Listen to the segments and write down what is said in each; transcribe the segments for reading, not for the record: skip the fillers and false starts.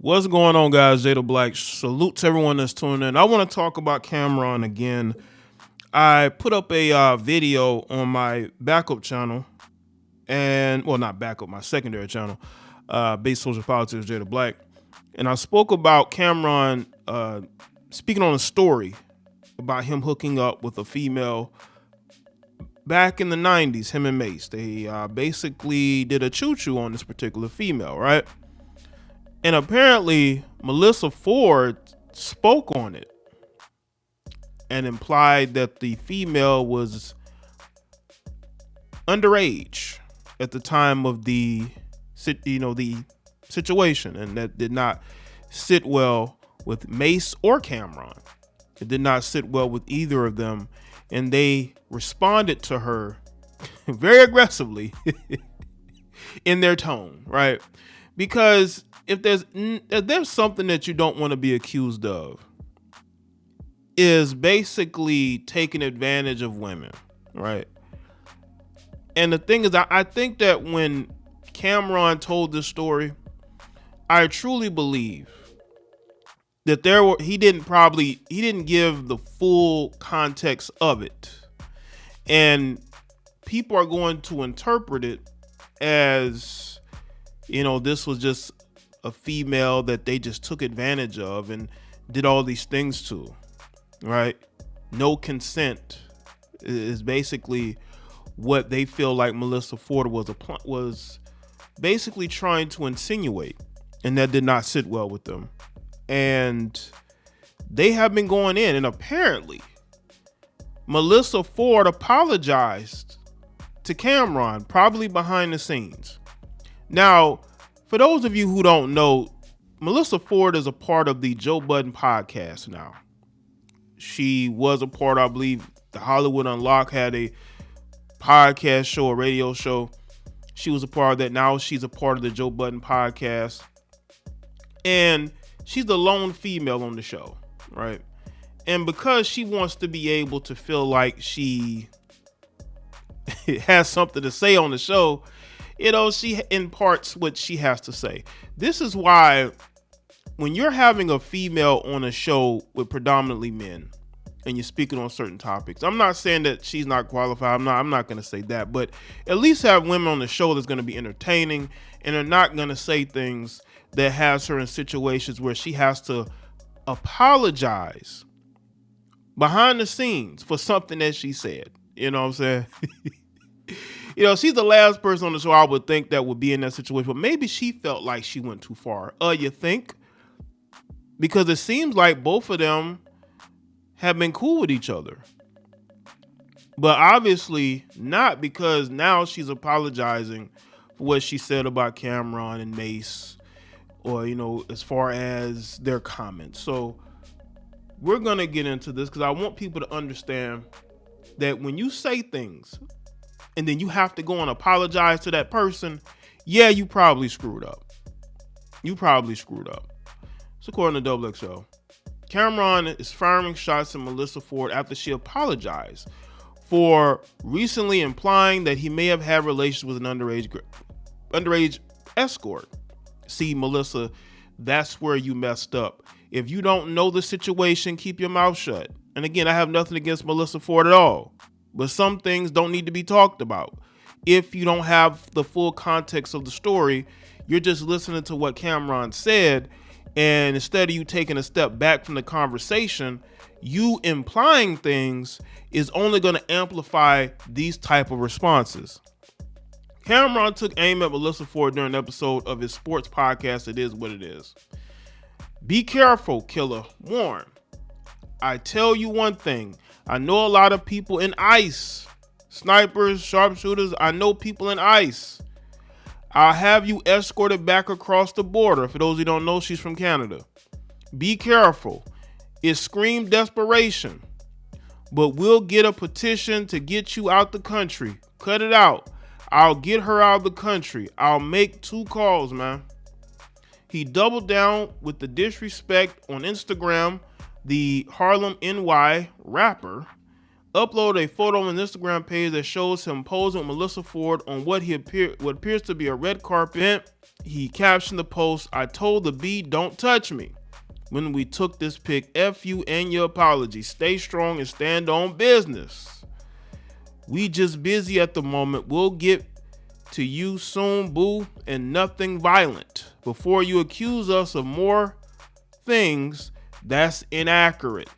What's going on, guys? Jaye dBakc. Salute to everyone that's tuning in. I want to talk about Camron again. I put up a video on my backup channel, and well, not backup, my secondary channel, BasikSocialPoliticz, Jaye dBakc, and I spoke about Camron speaking on a story about him hooking up with a female back in the 90s, him and Mase. They basically did a choo-choo on this particular female, right? And apparently, Melyssa Ford spoke on it and implied that the female was underage at the time of the situation, and that did not sit well with Mase or Camron. It did not sit well with either of them, and they responded to her very aggressively in their tone, right? Because if there's something that you don't want to be accused of, is basically taking advantage of women, right? And the thing is, I think that when Camron told this story, I truly believe that he didn't give the full context of it, and people are going to interpret it as, this was just a female that they just took advantage of and did all these things to, right? No consent is basically what they feel like Melyssa Ford was basically trying to insinuate, and that did not sit well with them. And they have been going in, and apparently Melyssa Ford apologized to Camron, probably behind the scenes. Now, for those of you who don't know, Melyssa Ford is a part of the Joe Budden podcast now. She was a part, I believe, the Hollywood Unlocked had a podcast show, a radio show. She was a part of that. Now she's a part of the Joe Budden podcast. And she's the lone female on the show, right? And because she wants to be able to feel like she has something to say on the show, she imparts what she has to say. This is why when you're having a female on a show with predominantly men and you're speaking on certain topics, I'm not saying that she's not qualified. I'm not going to say that, but at least have women on the show that's going to be entertaining and are not going to say things that has her in situations where she has to apologize behind the scenes for something that she said. You know what I'm saying? She's the last person on the show I would think that would be in that situation, but maybe she felt like she went too far. You think? Because it seems like both of them have been cool with each other. But obviously not, because now she's apologizing for what she said about Camron and Mase, or, as far as their comments. So we're going to get into this because I want people to understand that when you say things and then you have to go and apologize to that person, yeah, you probably screwed up. You probably screwed up. So according to dBakc Show, Camron is firing shots at Melyssa Ford after she apologized for recently implying that he may have had relations with an underage escort. See, Melyssa, that's where you messed up. If you don't know the situation, keep your mouth shut. And again, I have nothing against Melyssa Ford at all, but some things don't need to be talked about. If you don't have the full context of the story, you're just listening to what Camron said, and instead of you taking a step back from the conversation, you implying things is only going to amplify these type of responses. Camron took aim at Melyssa Ford during an episode of his sports podcast, It Is What It Is. Be careful, killer. Warn. I tell you one thing. I know a lot of people in ICE. Snipers, sharpshooters. I know people in ICE. I'll have you escorted back across the border. For those who don't know, she's from Canada. Be careful. It screamed desperation. But we'll get a petition to get you out the country. Cut it out. I'll get her out of the country. I'll make 2 calls, man. He doubled down with the disrespect on Instagram. The Harlem NY rapper uploaded a photo on his Instagram page that shows him posing with Melyssa Ford on what appears to be a red carpet. He captioned the post, "I told the B don't touch me when we took this pic. F you and your apology. Stay strong and stand on business. We just busy at the moment. We'll get to you soon, boo, and nothing violent. Before you accuse us of more things, that's inaccurate."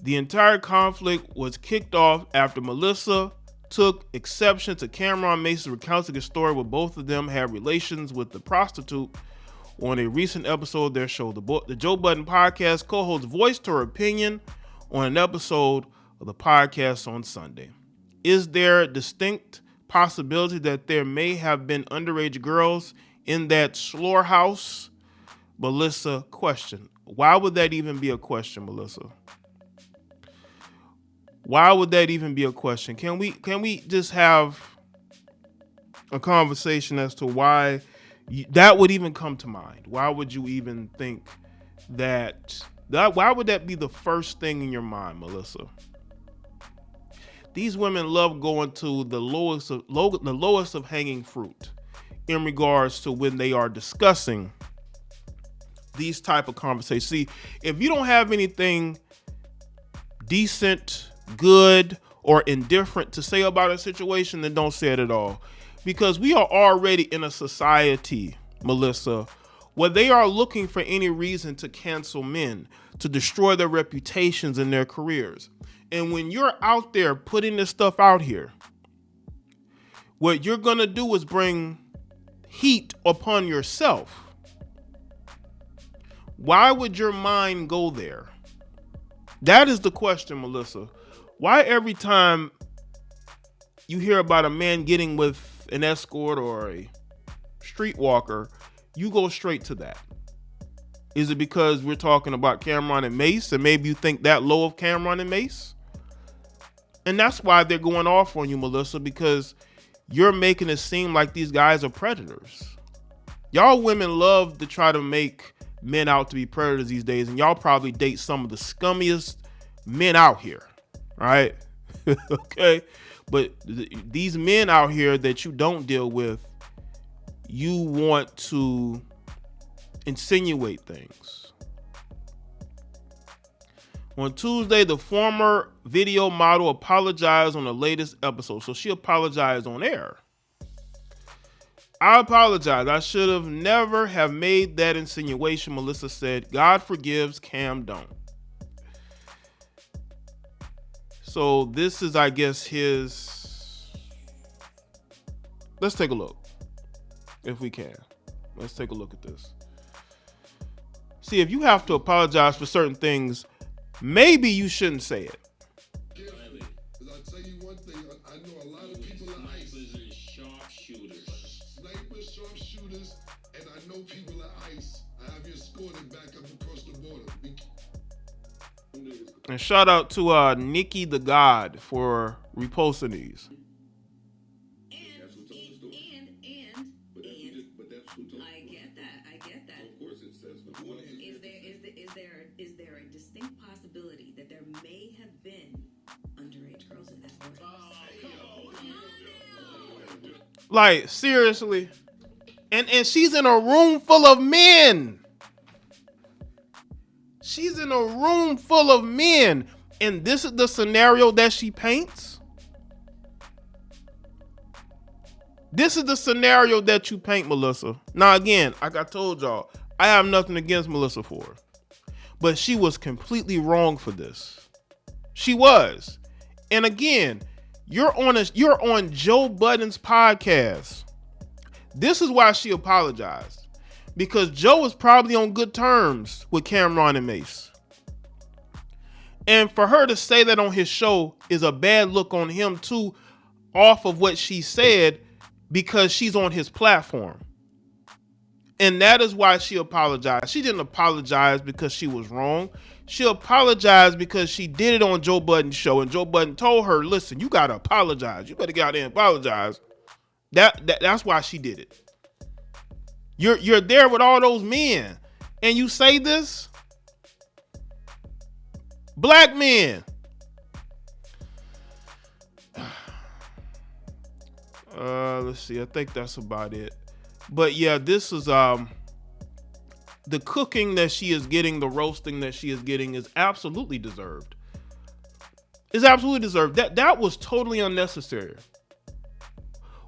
The entire conflict was kicked off after Melyssa took exception to Camron Mase's recounting a story where both of them had relations with the prostitute. On a recent episode of their show, the Joe Budden podcast co-host voiced her opinion on an episode of the podcast on Sunday. Is there a distinct possibility that there may have been underage girls in that Slore house? Melyssa question. Why would that even be a question, Melyssa? Why would that even be a question? Can we just have a conversation as to why that would even come to mind? Why would you even think that why would that be the first thing in your mind, Melyssa? These women love going to the lowest of hanging fruit in regards to when they are discussing these type of conversations. See, if you don't have anything decent, good, or indifferent to say about a situation, then don't say it at all. Because we are already in a society, Melyssa, where they are looking for any reason to cancel men, to destroy their reputations and their careers. And when you're out there putting this stuff out here, what you're going to do is bring heat upon yourself. Why would your mind go there? That is the question, Melyssa. Why every time you hear about a man getting with an escort or a streetwalker, you go straight to that? Is it because we're talking about Camron and Mase, and maybe you think that low of Camron and Mase? And that's why they're going off on you, Melyssa, because you're making it seem like these guys are predators. Y'all women love to try to make men out to be predators these days, and y'all probably date some of the scummiest men out here, right? Okay, but these men out here that you don't deal with, you want to insinuate things. On Tuesday, the former video model apologized on the latest episode. So she apologized on air. "I apologize. I should have never have made that insinuation," Melyssa said. "God forgives, Cam don't." So this is, I guess, his... Let's take a look, if we can. Let's take a look at this. See, if you have to apologize for certain things, maybe you shouldn't say it. I'll tell you one thing, I know a lot of people are ice. Snipers and sharpshooters. Snipers, sharpshooters, and I know people are ice. I have you escorted back up across the border. And shout out to Nikki the God for reposting these. Is there a distinct possibility that there may have been underage girls in that room? Like, seriously? And she's in a room full of men. She's in a room full of men. And this is the scenario that she paints? This is the scenario that you paint, Melyssa. Now, again, like I told y'all, I have nothing against Melyssa Ford. But she was completely wrong for this. She was. And again, you're on Joe Budden's podcast. This is why she apologized. Because Joe was probably on good terms with Camron and Mase. And for her to say that on his show is a bad look on him too, off of what she said, because she's on his platform. And that is why she apologized. She didn't apologize because she was wrong. She apologized because she did it on Joe Budden's show. And Joe Budden told her, listen, you got to apologize. You better get out there and apologize. That's why she did it. You're there with all those men and you say this, Black men. Let's see. I think that's about it. But yeah, this is the cooking that she is getting, the roasting that she is getting is absolutely deserved. It's absolutely deserved. That was totally unnecessary.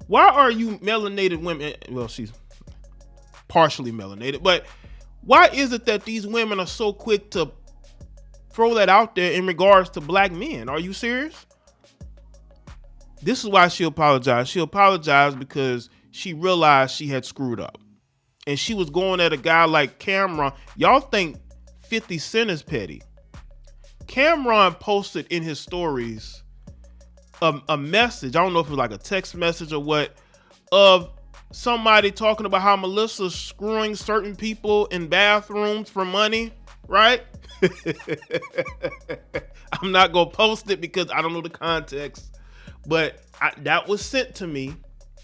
Why are you melanated women? Well, she's partially melanated, but why is it that these women are so quick to throw that out there in regards to black men? Are you serious? This is why she apologized. She apologized because she realized she had screwed up. And she was going at a guy like Camron. Y'all think 50 Cent is petty. Camron posted in his stories a message. I don't know if it was like a text message or what, of somebody talking about how Melyssa's screwing certain people in bathrooms for money, right? I'm not going to post it because I don't know the context, but that was sent to me,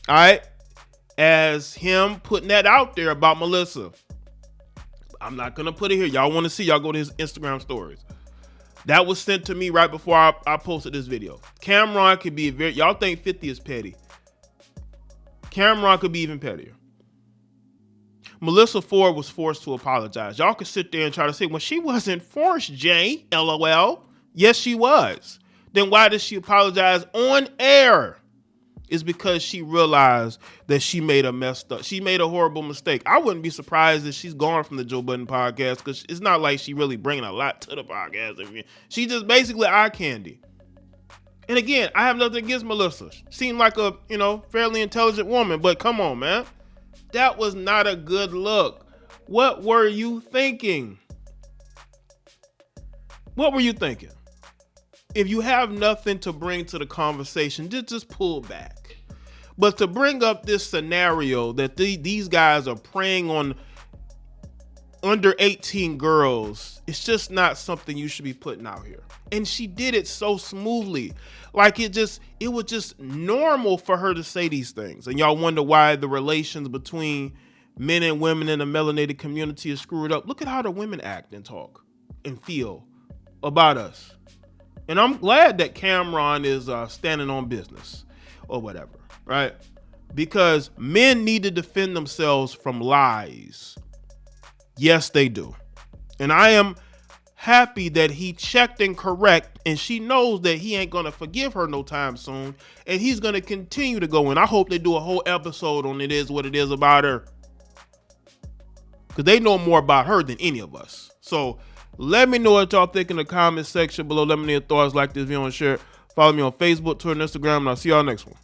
all right, as him putting that out there about Melyssa. I'm not going to put it here. Y'all want to see, y'all go to his Instagram stories. That was sent to me right before I posted this video. Camron could be y'all think 50 is petty. Camron could be even pettier. Melyssa Ford was forced to apologize. Y'all could sit there and try to say, well, she wasn't forced, Jaye, LOL. Yes, she was. Then why did she apologize on air? It's because she realized that she made a horrible mistake. I wouldn't be surprised if she's gone from the Joe Budden podcast, because it's not like she really bringing a lot to the podcast. She just basically eye candy. And again, I have nothing against Melyssa. Seemed like a, fairly intelligent woman, but come on, man. That was not a good look. What were you thinking? What were you thinking? If you have nothing to bring to the conversation, just pull back. But to bring up this scenario that these guys are preying on under 18 girls, it's just not something you should be putting out here. And she did it so smoothly. Like it was just normal for her to say these things. And y'all wonder why the relations between men and women in the melanated community is screwed up. Look at how the women act and talk and feel about us. And I'm glad that Camron is standing on business or whatever, right? Because men need to defend themselves from lies. Yes, they do. And I am happy that he checked and correct, and she knows that he ain't going to forgive her no time soon, and he's going to continue to go. And I hope they do a whole episode on It Is What It Is about her, because they know more about her than any of us. So let me know what y'all think in the comment section below. Let me know your thoughts. Like this video and share. Follow me on Facebook, Twitter, and Instagram, and I'll see y'all next one.